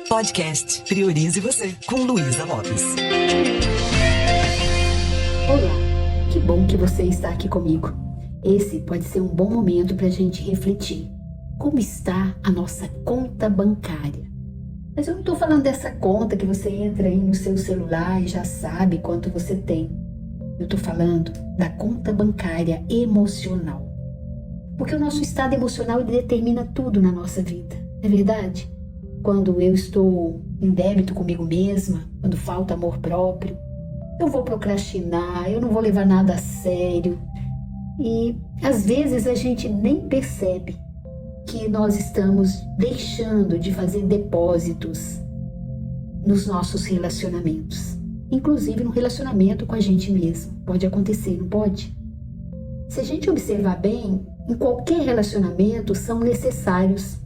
Podcast Priorize Você, com Luísa Lopes. Olá, que bom que você está aqui comigo. Esse pode ser um bom momento para a gente refletir. Como está a nossa conta bancária? Mas eu não estou falando dessa conta que você entra aí no seu celular e já sabe quanto você tem. Eu estou falando da conta bancária emocional. Porque o nosso estado emocional ele determina tudo na nossa vida, não é verdade? Quando eu estou em débito comigo mesma, quando falta amor próprio, eu vou procrastinar, eu não vou levar nada a sério. E às vezes a gente nem percebe que nós estamos deixando de fazer depósitos nos nossos relacionamentos. Inclusive no relacionamento com a gente mesmo. Pode acontecer, não pode? Se a gente observar bem, em qualquer relacionamento são necessários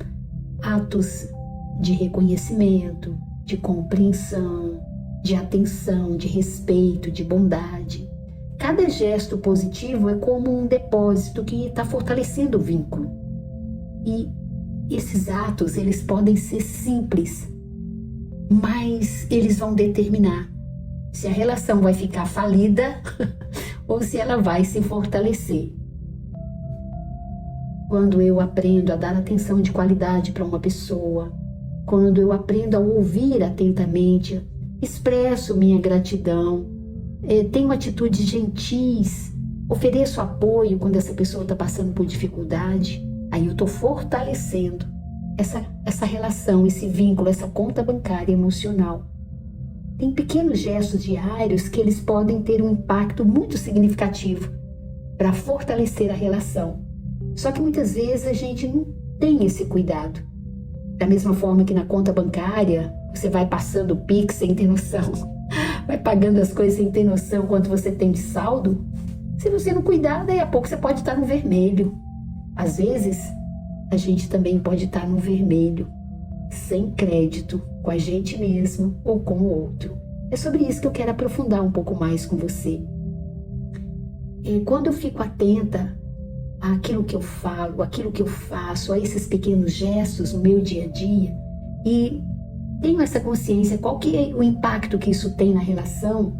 atos de reconhecimento, de compreensão, de atenção, de respeito, de bondade. Cada gesto positivo é como um depósito que está fortalecendo o vínculo. E esses atos, eles podem ser simples, mas eles vão determinar se a relação vai ficar falida ou se ela vai se fortalecer. Quando eu aprendo a dar atenção de qualidade para uma pessoa, quando eu aprendo a ouvir atentamente, expresso minha gratidão, tenho atitudes gentis, ofereço apoio quando essa pessoa está passando por dificuldade, aí eu estou fortalecendo essa relação, esse vínculo, essa conta bancária emocional. Tem pequenos gestos diários que eles podem ter um impacto muito significativo para fortalecer a relação. Só que muitas vezes a gente não tem esse cuidado. Da mesma forma que na conta bancária, você vai passando o Pix sem ter noção, vai pagando as coisas sem ter noção quanto você tem de saldo. Se você não cuidar, daí a pouco você pode estar no vermelho. Às vezes, a gente também pode estar no vermelho, sem crédito, com a gente mesmo ou com o outro. É sobre isso que eu quero aprofundar um pouco mais com você. Quando eu fico atenta àquilo que eu falo, àquilo que eu faço, a esses pequenos gestos no meu dia a dia, e tenho essa consciência, qual que é o impacto que isso tem na relação,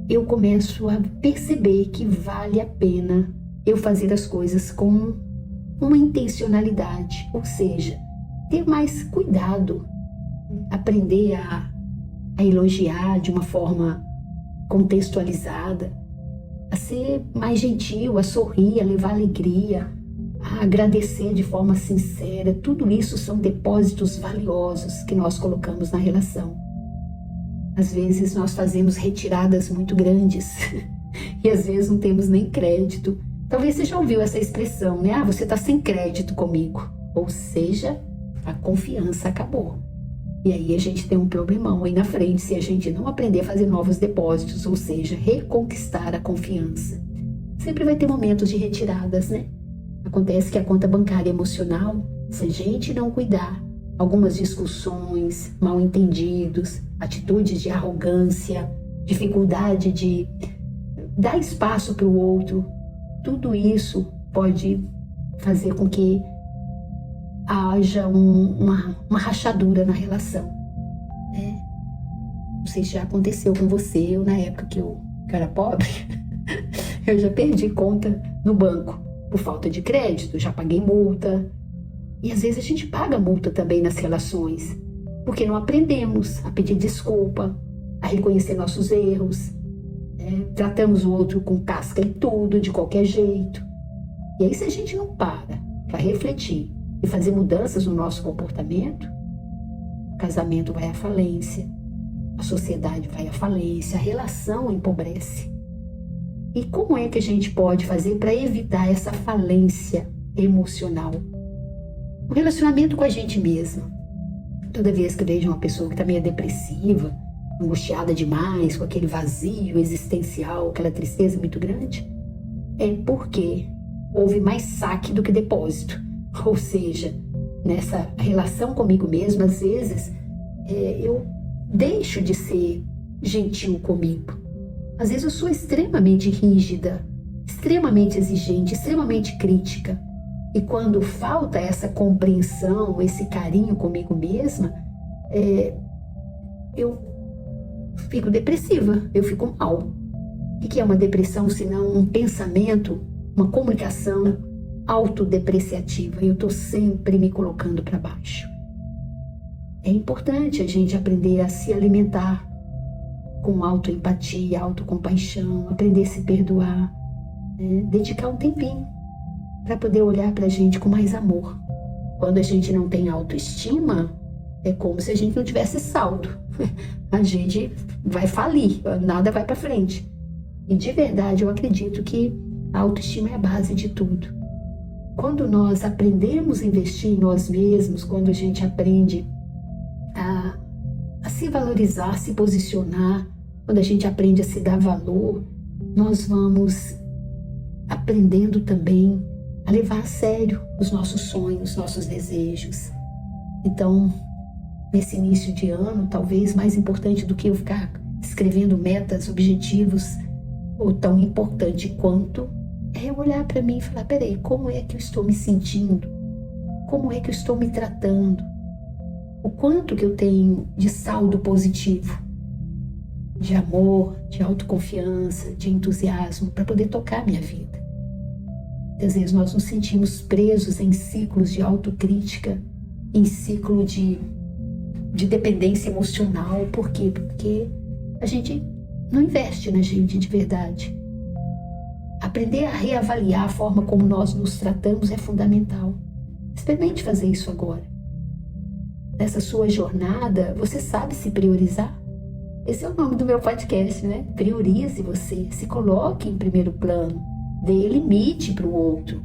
eu começo a perceber que vale a pena eu fazer as coisas com uma intencionalidade, ou seja, ter mais cuidado, aprender a elogiar de uma forma contextualizada, a ser mais gentil, a sorrir, a levar alegria, a agradecer de forma sincera. Tudo isso são depósitos valiosos que nós colocamos na relação. Às vezes nós fazemos retiradas muito grandes e às vezes não temos nem crédito. Talvez você já ouviu essa expressão, né? Você está sem crédito comigo. Ou seja, a confiança acabou. E aí a gente tem um problemão aí na frente se a gente não aprender a fazer novos depósitos, ou seja, reconquistar a confiança. Sempre vai ter momentos de retiradas, né? Acontece que a conta bancária emocional, se a gente não cuidar, algumas discussões, mal-entendidos, atitudes de arrogância, dificuldade de dar espaço para o outro, tudo isso pode fazer com que haja uma rachadura na relação. Não sei se já aconteceu com você. Eu, na época que eu era pobre, eu já perdi conta no banco por falta de crédito, já paguei multa. E às vezes a gente paga multa também nas relações, porque não aprendemos a pedir desculpa, a reconhecer nossos erros, tratamos o outro com casca e tudo, de qualquer jeito. E aí, se a gente não para refletir e fazer mudanças no nosso comportamento, o casamento vai à falência, a sociedade vai à falência, a relação empobrece. E como é que a gente pode fazer para evitar essa falência emocional? O relacionamento com a gente mesma. Toda vez que eu vejo uma pessoa que está meio depressiva, angustiada demais, com aquele vazio existencial, aquela tristeza muito grande, é porque houve mais saque do que depósito. Ou seja, nessa relação comigo mesma, às vezes, eu deixo de ser gentil comigo. Às vezes eu sou extremamente rígida, extremamente exigente, extremamente crítica. E quando falta essa compreensão, esse carinho comigo mesma, eu fico depressiva, eu fico mal. O que é uma depressão senão um pensamento, uma comunicação autodepreciativa? Eu estou sempre me colocando para baixo. É importante a gente aprender a se alimentar com autoempatia, autocompaixão, aprender a se perdoar, né? Dedicar um tempinho para poder olhar para a gente com mais amor. Quando a gente não tem autoestima, é como se a gente não tivesse saldo. A gente vai falir, nada vai para frente. E de verdade eu acredito que a autoestima é a base de tudo. Quando nós aprendemos a investir em nós mesmos, quando a gente aprende a se valorizar, se posicionar, quando a gente aprende a se dar valor, nós vamos aprendendo também a levar a sério os nossos sonhos, nossos desejos. Então, nesse início de ano, talvez mais importante do que eu ficar escrevendo metas, objetivos, ou tão importante quanto, é eu olhar para mim e falar, peraí, como é que eu estou me sentindo? Como é que eu estou me tratando? O quanto que eu tenho de saldo positivo, de amor, de autoconfiança, de entusiasmo, para poder tocar a minha vida. Às vezes nós nos sentimos presos em ciclos de autocrítica, em ciclo de dependência emocional. Por quê? Porque a gente não investe na gente de verdade. Aprender a reavaliar a forma como nós nos tratamos é fundamental. Experimente fazer isso agora. Nessa sua jornada, você sabe se priorizar? Esse é o nome do meu podcast, né? Priorize você, se coloque em primeiro plano, dê limite para o outro.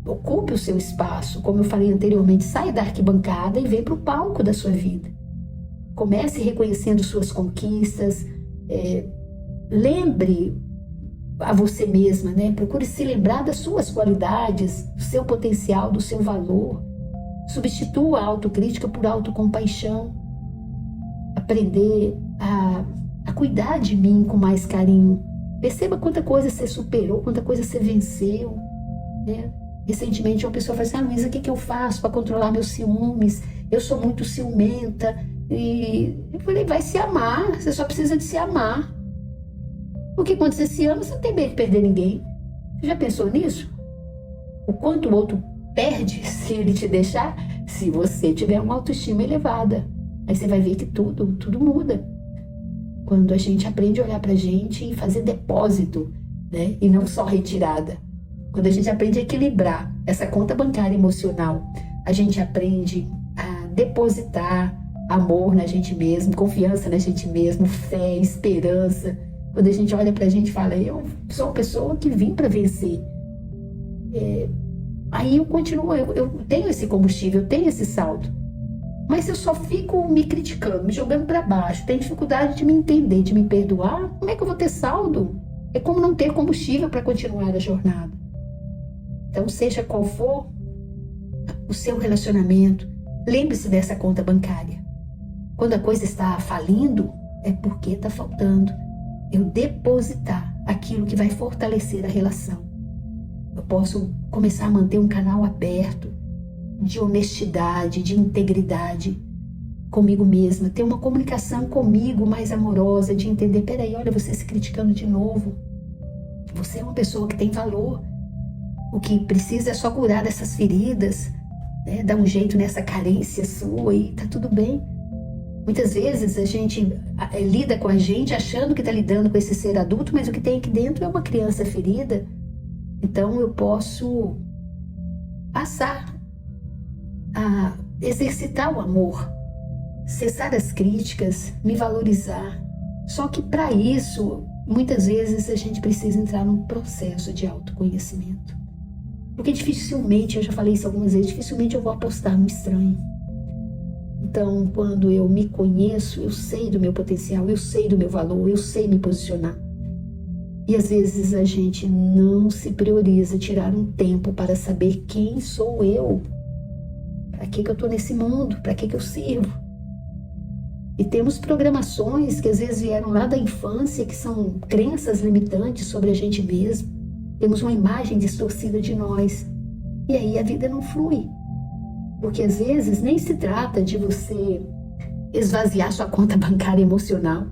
Ocupe o seu espaço, como eu falei anteriormente, saia da arquibancada e vem para o palco da sua vida. Comece reconhecendo suas conquistas, lembre a você mesma, né? Procure se lembrar das suas qualidades, do seu potencial, do seu valor. Substitua a autocrítica por autocompaixão. Aprender a cuidar de mim com mais carinho. Perceba quanta coisa você superou, quanta coisa você venceu, né? Recentemente uma pessoa falou assim, Luísa, o que eu faço para controlar meus ciúmes? Eu sou muito ciumenta. E eu falei, vai se amar, você só precisa de se amar. Porque quando você se ama, você não tem medo de perder ninguém. Você já pensou nisso? O quanto o outro perde se ele te deixar? Se você tiver uma autoestima elevada. Aí você vai ver que tudo muda. Quando a gente aprende a olhar pra gente e fazer depósito, né? E não só retirada. Quando a gente aprende a equilibrar essa conta bancária emocional, a gente aprende a depositar amor na gente mesmo, confiança na gente mesmo, fé, esperança. Quando a gente olha pra gente e fala, eu sou uma pessoa que vim pra vencer. Aí eu continuo, eu tenho esse combustível, eu tenho esse saldo. Mas se eu só fico me criticando, me jogando pra baixo, tenho dificuldade de me entender, de me perdoar, como é que eu vou ter saldo? É como não ter combustível para continuar a jornada. Então, seja qual for o seu relacionamento, lembre-se dessa conta bancária. Quando a coisa está falindo, é porque está faltando eu depositar aquilo que vai fortalecer a relação. Eu posso começar a manter um canal aberto de honestidade, de integridade comigo mesma, ter uma comunicação comigo mais amorosa, de entender, peraí, olha, você se criticando de novo. Você é uma pessoa que tem valor. O que precisa é só curar dessas feridas, né? Dar um jeito nessa carência sua e tá tudo bem. Muitas vezes a gente lida com a gente achando que está lidando com esse ser adulto, mas o que tem aqui dentro é uma criança ferida. Então eu posso passar a exercitar o amor, cessar as críticas, me valorizar. Só que para isso, muitas vezes a gente precisa entrar num processo de autoconhecimento. Porque dificilmente, eu já falei isso algumas vezes, dificilmente eu vou apostar no estranho. Então, quando eu me conheço, eu sei do meu potencial, eu sei do meu valor, eu sei me posicionar. E às vezes a gente não se prioriza tirar um tempo para saber quem sou eu. Para que eu estou nesse mundo? Para que eu sirvo? E temos programações que às vezes vieram lá da infância, que são crenças limitantes sobre a gente mesmo. Temos uma imagem distorcida de nós. E aí a vida não flui. Porque às vezes nem se trata de você esvaziar sua conta bancária emocional.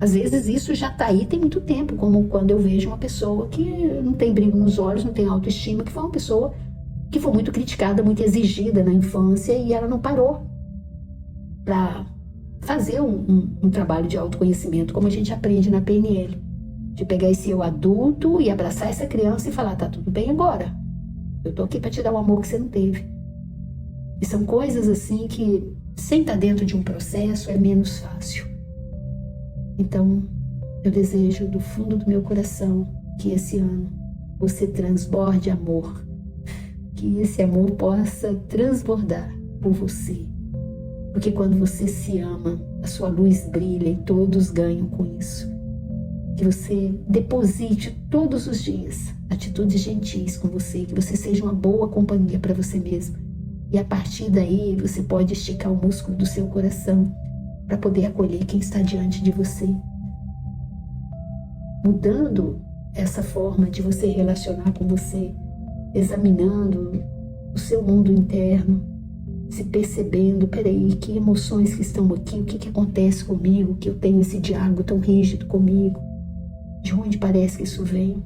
Às vezes isso já está aí tem muito tempo, como quando eu vejo uma pessoa que não tem brilho nos olhos, não tem autoestima, que foi uma pessoa que foi muito criticada, muito exigida na infância e ela não parou para fazer um trabalho de autoconhecimento, como a gente aprende na PNL, de pegar esse eu adulto e abraçar essa criança e falar, tá tudo bem agora, eu tô aqui para te dar o amor que você não teve. E são coisas assim que, sem estar dentro de um processo, é menos fácil. Então, eu desejo do fundo do meu coração que esse ano você transborde amor, que esse amor possa transbordar por você. Porque quando você se ama, a sua luz brilha e todos ganham com isso. Que você deposite todos os dias atitudes gentis com você, que você seja uma boa companhia para você mesmo. E a partir daí você pode esticar o músculo do seu coração para poder acolher quem está diante de você. Mudando essa forma de você relacionar com você, examinando o seu mundo interno, se percebendo, peraí, que emoções que estão aqui, o que acontece comigo, que eu tenho esse diálogo tão rígido comigo, de onde parece que isso vem.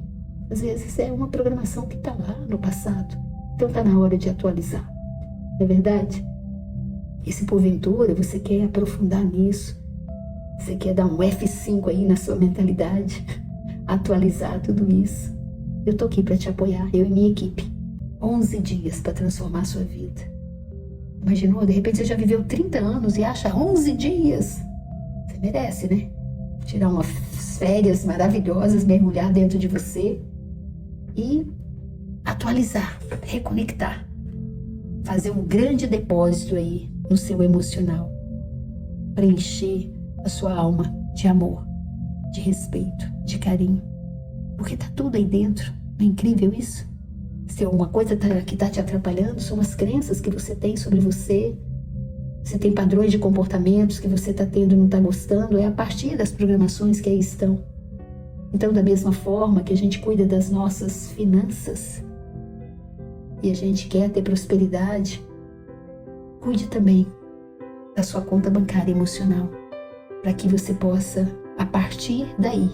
Às vezes é uma programação que está lá no passado, então está na hora de atualizar. Não é verdade? E se porventura você quer aprofundar nisso, você quer dar um F5 aí na sua mentalidade, atualizar tudo isso, eu tô aqui para te apoiar, eu e minha equipe. 11 dias para transformar a sua vida. Imaginou? De repente você já viveu 30 anos e acha 11 dias. Você merece, né? Tirar umas férias maravilhosas, mergulhar dentro de você e atualizar, reconectar. Fazer um grande depósito aí no seu emocional, preencher a sua alma de amor, de respeito, de carinho, porque tá tudo aí dentro. Não é incrível isso? Se alguma coisa que está te atrapalhando, são as crenças que você tem sobre você, você tem padrões de comportamentos que você está tendo e não está gostando, é a partir das programações que aí estão. Então, da mesma forma que a gente cuida das nossas finanças, e a gente quer ter prosperidade, cuide também da sua conta bancária emocional, para que você possa, a partir daí,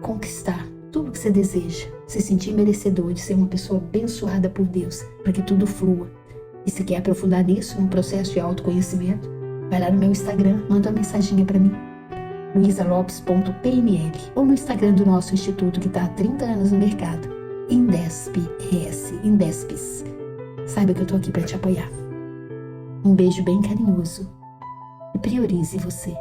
conquistar tudo que você deseja, se sentir merecedor de ser uma pessoa abençoada por Deus, para que tudo flua. E se quer aprofundar nisso, num processo de autoconhecimento, vai lá no meu Instagram, manda uma mensaginha para mim, luisalopes.pnl, ou no Instagram do nosso instituto que está há 30 anos no mercado, Indespes. Saiba que eu tô aqui para te apoiar. Um beijo bem carinhoso e priorize você.